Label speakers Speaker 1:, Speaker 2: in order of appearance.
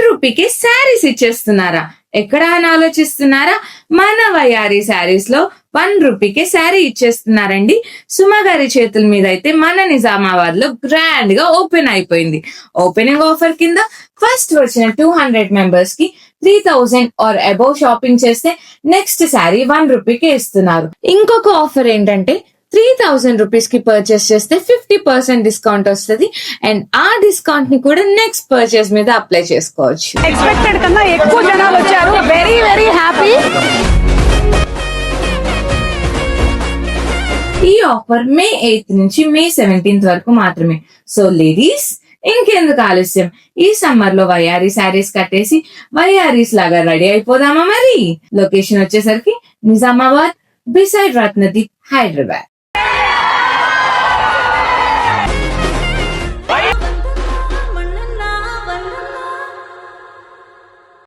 Speaker 1: రూపీకి శారీస్ ఇచ్చేస్తున్నారా? ఎక్కడ అని ఆలోచిస్తున్నారా? మన వయారి శారీస్ లో రూపీకి శారీ ఇచ్చేస్తున్నారండి. సుమ గారి చేతుల మీద అయితే మన నిజామాబాద్ లో గ్రాండ్ గా ఓపెన్ అయిపోయింది. ఓపెనింగ్ ఆఫర్ కింద ఫస్ట్ వచ్చిన 200 మెంబర్స్ కి 3000 ఆర్ అబౌవ్ షాపింగ్ చేస్తే నెక్స్ట్ శారీ రూపీకి ఇస్తున్నారు. ఇంకొక ఆఫర్ ఏంటంటే 3000 రూపీస్ కి పర్చేస్ చేస్తే 50% డిస్కౌంట్ వస్తుంది. అండ్ ఆ డిస్కౌంట్ ని కూడా నెక్స్ట్ పర్చేస్ మీద అప్లై చేసుకోవచ్చు.
Speaker 2: ఎక్స్పెక్టెడ్ కన్నా ఎక్కువ జనాలు వచ్చారు. Very very happy.
Speaker 1: ఈ ఆఫర్ మే 8 నుంచి మే 17 వరకు మాత్రమే. సో లేడీస్, ఇంకెందుకు ఆలస్యం? ఈ సమ్మర్ లో వయారీ శారీస్ కట్టేసి వయారీస్ లాగా రెడీ అయిపోదామా మరి? లొకేషన్ వచ్చేసరికి నిజామాబాద్, బిసైడ్ రత్నదీప్, హైదరాబాద్.